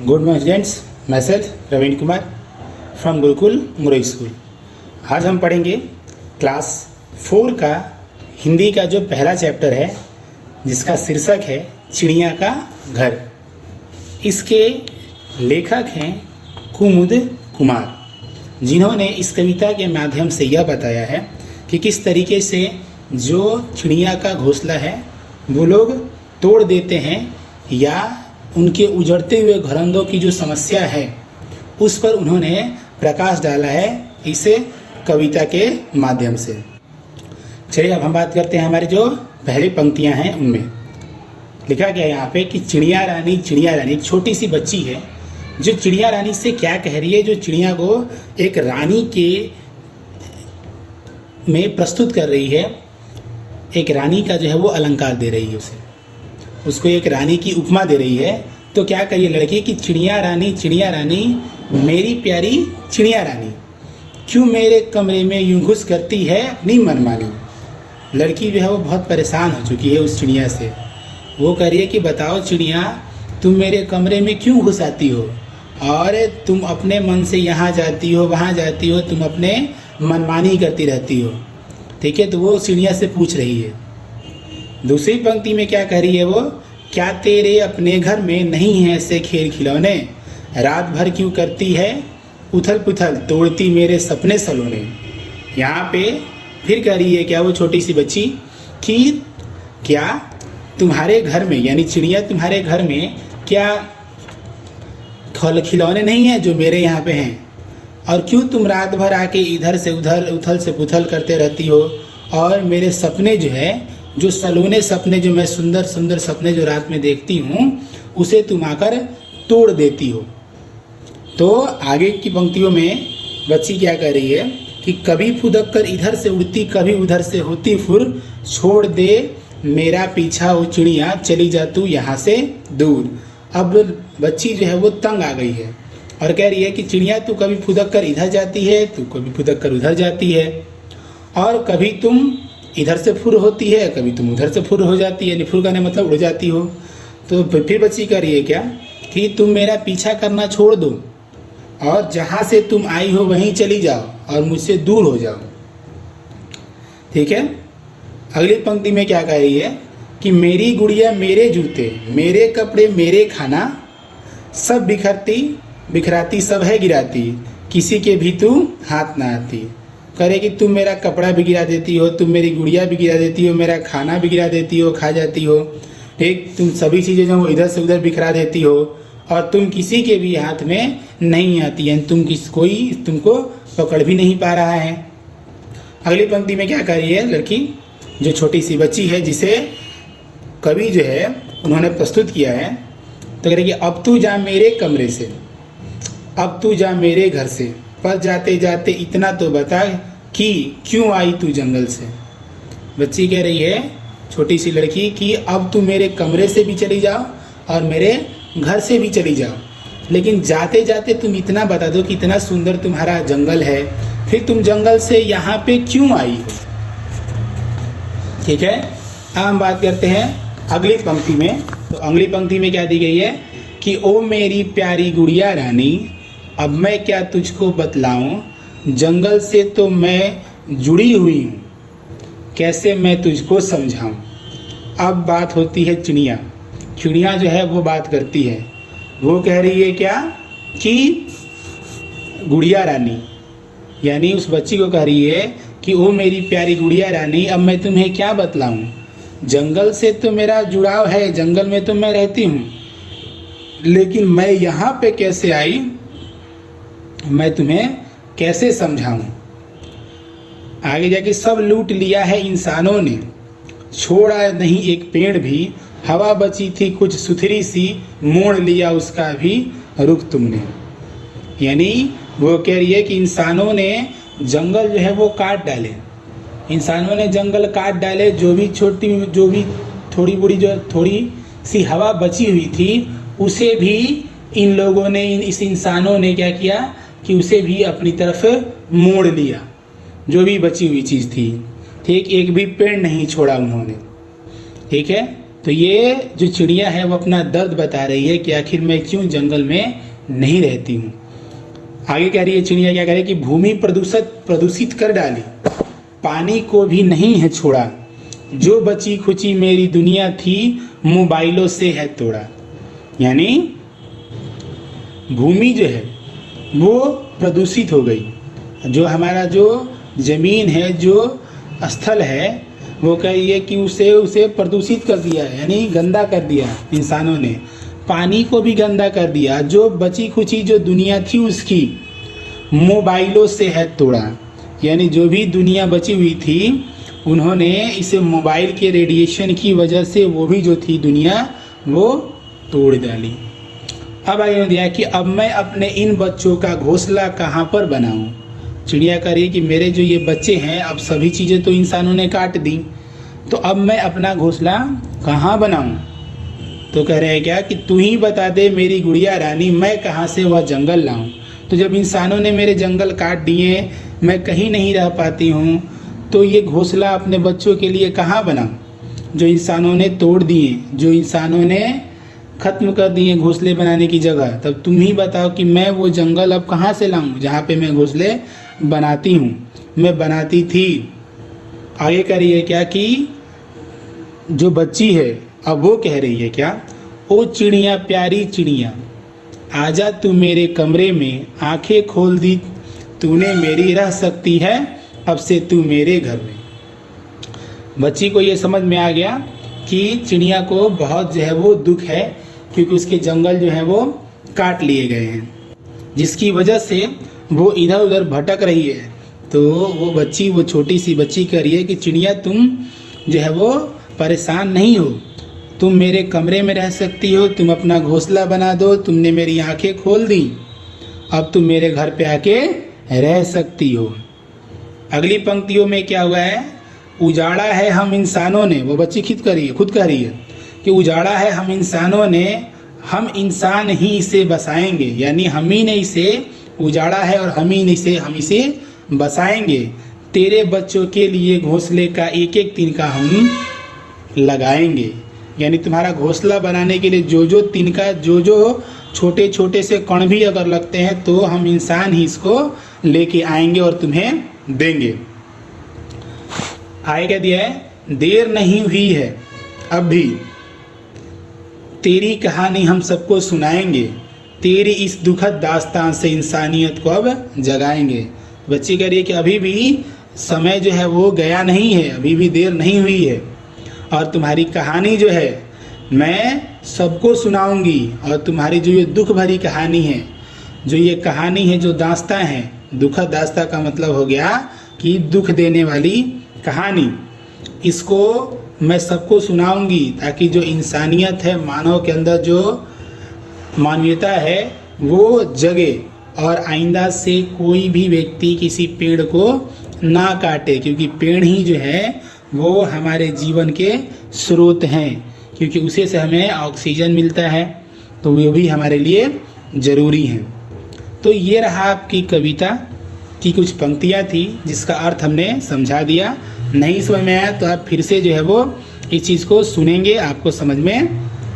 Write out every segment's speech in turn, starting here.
Good morning students, message Raveen Kumar from Gurukul Murai school. आज हम पढ़ेंगे क्लास 4 का हिंदी का जो पहला चैप्टर है जिसका शीर्षक है चिड़िया का घर। इसके लेखक हैं कुमुद कुमार, जिन्होंने इस कविता के माध्यम से यह बताया है कि किस तरीके से जो चिड़िया का घोंसला है वो लोग तोड़ देते हैं या उनके उजड़ते हुए घरंदों की जो समस्या है उस पर उन्होंने प्रकाश डाला है इस कविता के माध्यम से। चलिए अब हम बात करते हैं हमारी जो पहली पंक्तियां हैं उनमें। लिखा गया यहाँ पे कि चिड़िया रानी एक छोटी सी बच्ची है जो चिड़िया रानी से क्या कह रही है, जो चिड़िया को एक रानी के में प्रस्तुत कर रही है, एक रानी का जो है वो अलंकार दे रही है, उसको एक रानी की उपमा दे रही है। तो क्या कही लड़की कि चिड़िया रानी मेरी प्यारी चिड़िया रानी, क्यों मेरे कमरे में यूं घुस करती है अपनी मनमानी। लड़की जो है वो बहुत परेशान हो चुकी है उस चिड़िया से। वो कह रही है कि बताओ चिड़िया, तुम मेरे कमरे में क्यों घुस आती हो और तुम अपने मन से यहाँ जाती हो वहाँ जाती हो, तुम अपने मनमानी करती रहती हो। ठीक है, तो वो चिड़िया से पूछ रही है। दूसरी पंक्ति में क्या कह रही है वो, क्या तेरे अपने घर में नहीं है ऐसे खेल खिलौने, रात भर क्यों करती है उथल पुथल तोड़ती मेरे सपने सलोने। यहाँ पे फिर कह रही है क्या वो छोटी सी बच्ची कि क्या तुम्हारे घर में, यानी चिड़िया तुम्हारे घर में क्या खिलौने नहीं हैं जो मेरे यहाँ पे हैं, और क्यों तुम रात भर आके इधर से उधर उथल से पुथल करते रहती हो और मेरे सपने जो है, जो सलोने सपने, जो मैं सुंदर सुंदर सपने जो रात में देखती हूँ उसे तुम आकर तोड़ देती हो। तो आगे की पंक्तियों में बच्ची क्या कह रही है कि कभी फुदक कर इधर से उड़ती कभी उधर से होती फुर, छोड़ दे मेरा पीछा वो चिड़िया चली जा तू यहाँ से दूर। अब बच्ची जो है वो तंग आ गई है और कह रही है कि चिड़िया तू कभी फुदक कर इधर जाती है, तू कभी फुदक कर उधर जाती है, और कभी तुम इधर से फुर होती है कभी तुम उधर से फुर हो जाती है, फुर करने मतलब उड़ जाती हो। तो फिर बच्ची कह रही है क्या कि तुम मेरा पीछा करना छोड़ दो और जहाँ से तुम आई हो वहीं चली जाओ और मुझसे दूर हो जाओ। ठीक है, अगली पंक्ति में क्या कह रही है कि मेरी गुड़िया मेरे जूते मेरे कपड़े मेरे खाना, सब बिखराती सब है गिराती, किसी के भी तू हाथ ना आती। करे कि तुम मेरा कपड़ा भी गिरा देती हो, तुम मेरी गुड़िया भी गिरा देती हो, मेरा खाना भी गिरा देती हो, खा जाती हो। ठीक, तुम सभी चीज़ें जो इधर से उधर बिखरा देती हो और तुम किसी के भी हाथ में नहीं आती है, कोई तुमको पकड़ भी नहीं पा रहा है। अगली पंक्ति में क्या कह रही है लड़की, जो छोटी सी बच्ची है जिसे कवि जो है उन्होंने प्रस्तुत किया है, तो कह रही कि अब तू जा मेरे कमरे से, अब तू जा मेरे घर से, पर जाते जाते इतना तो बता कि क्यों आई तू जंगल से। बच्ची कह रही है, छोटी सी लड़की, कि अब तू मेरे कमरे से भी चली जाओ और मेरे घर से भी चली जाओ, लेकिन जाते जाते तुम इतना बता दो कि इतना सुंदर तुम्हारा जंगल है, फिर तुम जंगल से यहाँ पे क्यों आई हो। ठीक है, अब हम बात करते हैं अगली पंक्ति में। तो अगली पंक्ति में क्या दी गई है कि ओ मेरी प्यारी गुड़िया रानी, अब मैं क्या तुझको बतलाऊं, जंगल से तो मैं जुड़ी हुई हूँ, कैसे मैं तुझको समझाऊं। अब बात होती है चिड़िया जो है वो बात करती है। वो कह रही है क्या कि गुड़िया रानी, यानी उस बच्ची को कह रही है कि ओ मेरी प्यारी गुड़िया रानी, अब मैं तुम्हें क्या बतलाऊं, जंगल से तो मेरा जुड़ाव है, जंगल में तो मैं रहती हूँ, लेकिन मैं यहाँ पे कैसे आई, मैं तुम्हें कैसे समझाऊं। आगे जाके सब लूट लिया है इंसानों ने, छोड़ा नहीं एक पेड़ भी, हवा बची थी कुछ सुथरी सी, मोड़ लिया उसका भी रुख तुमने। यानी वो कह रही है कि इंसानों ने जंगल जो है वो काट डाले, इंसानों ने जंगल काट डाले, जो भी थोड़ी सी हवा बची हुई थी उसे भी इन लोगों ने, इस इंसानों ने क्या किया कि उसे भी अपनी तरफ मोड़ लिया, जो भी बची हुई चीज़ थी। ठीक, एक भी पेड़ नहीं छोड़ा उन्होंने। ठीक है, तो ये जो चिड़िया है वो अपना दर्द बता रही है कि आखिर मैं क्यों जंगल में नहीं रहती हूँ। आगे कह रही है चिड़िया, क्या कह रही है कि भूमि प्रदूषित कर डाली, पानी को भी नहीं है छोड़ा, जो बची खुची मेरी दुनिया थी मोबाइलों से है तोड़ा। यानी भूमि जो है वो प्रदूषित हो गई, जो हमारा जो ज़मीन है, जो स्थल है, वो कहिए कि उसे प्रदूषित कर दिया है, यानी गंदा कर दिया इंसानों ने। पानी को भी गंदा कर दिया, जो बची खुची जो दुनिया थी उसकी मोबाइलों से है तोड़ा। यानी जो भी दुनिया बची हुई थी उन्होंने इसे मोबाइल के रेडिएशन की वजह से वो भी जो थी दुनिया वो तोड़ डाली। अब आगे दिया कि अब मैं अपने इन बच्चों का घोंसला कहाँ पर बनाऊँ। चिड़िया कह रही है कि मेरे जो ये बच्चे हैं, अब सभी चीज़ें तो इंसानों ने काट दी, तो अब मैं अपना घोंसला कहाँ बनाऊँ। तो कह रहे हैं क्या कि तू ही बता दे मेरी गुड़िया रानी, मैं कहाँ से वह जंगल लाऊँ। तो जब इंसानों ने मेरे जंगल काट दिए, मैं कहीं नहीं रह पाती हूँ, तो ये घोंसला अपने बच्चों के लिए कहाँ बनाऊँ, जो इंसानों ने तोड़ दिए, जो इंसानों ने ख़त्म कर दिए घोंसले बनाने की जगह। तब तुम ही बताओ कि मैं वो जंगल अब कहाँ से लाऊं जहाँ पे मैं घोंसले बनाती हूँ, मैं बनाती थी। आगे कह रही है क्या कि जो बच्ची है अब वो कह रही है क्या, ओ चिड़िया प्यारी चिड़िया, आजा तू मेरे कमरे में, आंखें खोल दी तूने मेरी, रह सकती है अब से तू मेरे घर में। बच्ची को ये समझ में आ गया कि चिड़िया को बहुत जो है वो दुख है, क्योंकि उसके जंगल जो है वो काट लिए गए हैं, जिसकी वजह से वो इधर उधर भटक रही है। तो वो बच्ची, वो छोटी सी बच्ची कह रही है कि चिड़िया तुम जो है वो परेशान नहीं हो, तुम मेरे कमरे में रह सकती हो, तुम अपना घोंसला बना दो, तुमने मेरी आंखें खोल दी, अब तुम मेरे घर पे आके रह सकती हो। अगली पंक्तियों में क्या हुआ है, उजाड़ा है हम इंसानों ने, वो बच्ची खुद कह रही है कि उजाड़ा है हम इंसानों ने, हम इंसान ही इसे बसाएंगे। यानी हम ही ने इसे उजाड़ा है और हम इसे बसाएंगे। तेरे बच्चों के लिए घोंसले का एक एक तिनका हम लगाएंगे। यानी तुम्हारा घोंसला बनाने के लिए जो जो तिनका, जो जो छोटे छोटे से कण भी अगर लगते हैं, तो हम इंसान ही इसको लेके आएंगे और तुम्हें देंगे। आगे क्या दिया है, देर नहीं हुई है अब भी, तेरी कहानी हम सबको सुनाएंगे, तेरी इस दुखद दास्तान से इंसानियत को अब जगाएंगे। बच्ची कह रही है कि अभी भी समय जो है वो गया नहीं है, अभी भी देर नहीं हुई है, और तुम्हारी कहानी जो है मैं सबको सुनाऊंगी। और तुम्हारी जो ये दुख भरी कहानी है, जो ये कहानी है, जो दास्तां है, दुखद दास्तां का मतलब हो गया कि दुख देने वाली कहानी, इसको मैं सबको सुनाऊंगी, ताकि जो इंसानियत है, मानव के अंदर जो मानवीयता है वो जगे, और आइंदा से कोई भी व्यक्ति किसी पेड़ को ना काटे, क्योंकि पेड़ ही जो है वो हमारे जीवन के स्रोत हैं, क्योंकि उसे से हमें ऑक्सीजन मिलता है, तो वो भी हमारे लिए ज़रूरी हैं। तो ये रहा आपकी कविता की कुछ पंक्तियाँ थी, जिसका अर्थ हमने समझा दिया। नहीं समझ में आया तो आप फिर से जो है वो इस चीज़ को सुनेंगे, आपको समझ में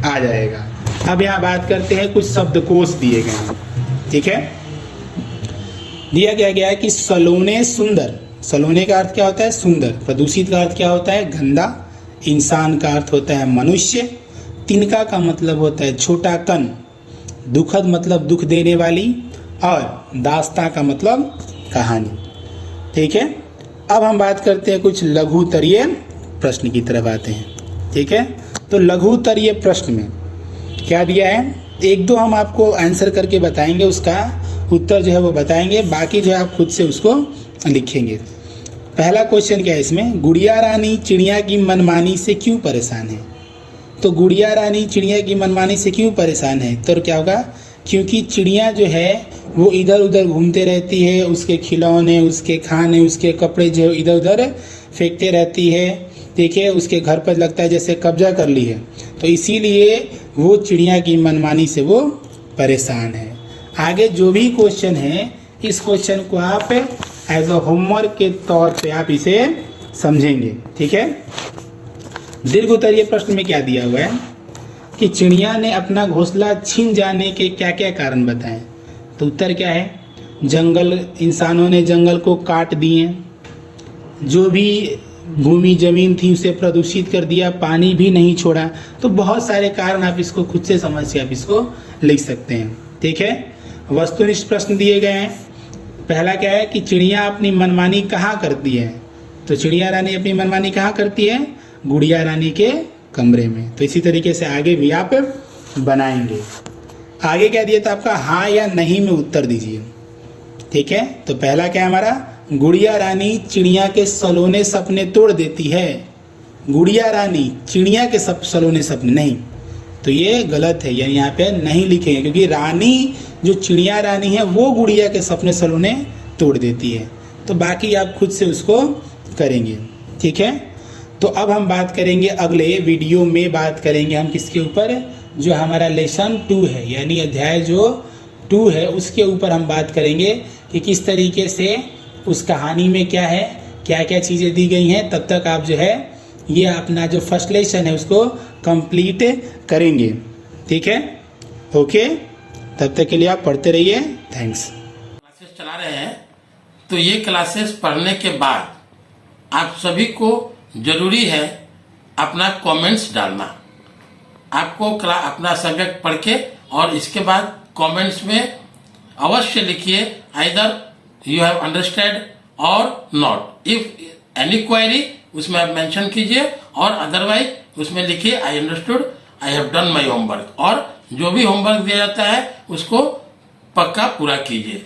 आ जाएगा। अब यहाँ बात करते हैं, कुछ शब्दकोश दिए गए हैं, ठीक है। दिया गया है कि सलोने सुंदर, सलोने का अर्थ क्या होता है, सुंदर। प्रदूषित का अर्थ क्या होता है, गंदा। इंसान का अर्थ होता है मनुष्य। तिनका का मतलब होता है छोटा कण। दुखद मतलब दुख देने वाली, और दास्तां का मतलब कहानी, ठीक है। अब हम बात करते हैं कुछ लघुतरीय प्रश्न की तरफ आते हैं, ठीक है। तो लघुतरीय प्रश्न में क्या दिया है, एक दो हम आपको आंसर करके बताएंगे, उसका उत्तर जो है वो बताएंगे, बाकी जो है आप खुद से उसको लिखेंगे। पहला क्वेश्चन क्या है इसमें, गुड़िया रानी चिड़िया की मनमानी से क्यों परेशान है। तो गुड़िया रानी चिड़िया की मनमानी से क्यों परेशान है, तो क्या होगा, क्योंकि चिड़िया जो है वो इधर उधर घूमते रहती है, उसके खिलौने, उसके खाने, उसके कपड़े जो इधर उधर फेंकते रहती है, देखिए उसके घर पर लगता है जैसे कब्जा कर ली है, तो इसीलिए वो चिड़िया की मनमानी से वो परेशान है। आगे जो भी क्वेश्चन है, इस क्वेश्चन को आप एज अ होमवर्क के तौर पे आप इसे समझेंगे, ठीक है। दीर्घ उत्तरीय प्रश्न में क्या दिया हुआ है कि चिड़िया ने अपना घोंसला छीन जाने के क्या क्या कारण बताएं। तो उत्तर क्या है, जंगल, इंसानों ने जंगल को काट दिए, जो भी भूमि जमीन थी उसे प्रदूषित कर दिया, पानी भी नहीं छोड़ा। तो बहुत सारे कारण आप इसको खुद से समझ के आप इसको लिख सकते हैं। ठीक है, वस्तुनिष्ठ प्रश्न दिए गए हैं। पहला क्या है कि चिड़िया अपनी मनमानी कहाँ करती है। तो चिड़िया रानी अपनी मनमानी कहाँ करती है, गुड़िया रानी के कमरे में। तो इसी तरीके से आगे भी आप बनाएंगे। आगे क्या दिया था आपका, हाँ या नहीं में उत्तर दीजिए। ठीक है, तो पहला क्या है हमारा, गुड़िया रानी चिड़िया के सलोने सपने तोड़ देती है। गुड़िया रानी चिड़िया के सलोने सपने, नहीं, तो ये गलत है, यानी यहाँ पे नहीं लिखेंगे, क्योंकि रानी जो चिड़िया रानी है वो गुड़िया के सपने सलोने तोड़ देती है। तो बाकी आप खुद से उसको करेंगे। ठीक है, तो अब हम बात करेंगे, अगले वीडियो में बात करेंगे हम किसके ऊपर, जो हमारा लेसन 2 है, यानी अध्याय जो 2 है उसके ऊपर हम बात करेंगे कि किस तरीके से उस कहानी में क्या है, क्या क्या चीज़ें दी गई हैं। तब तक आप जो है ये अपना जो फर्स्ट लेसन है उसको कंप्लीट करेंगे। ठीक है, ओके, तब तक के लिए आप पढ़ते रहिए। थैंक्स। क्लासेस चला रहे हैं, तो ये क्लासेस पढ़ने के बाद आप सभी को जरूरी है अपना कमेंट्स डालना। आपको अपना सब्जेक्ट पढ़ के और इसके बाद कमेंट्स में अवश्य लिखिए आइदर यू हैव अंडरस्टैंड और नॉट। इफ एनी क्वेरी उसमें आप मेंशन कीजिए, और अदरवाइज उसमें लिखिए I understood, I have done my homework. और जो भी होमवर्क दिया जाता है उसको पक्का पूरा कीजिए।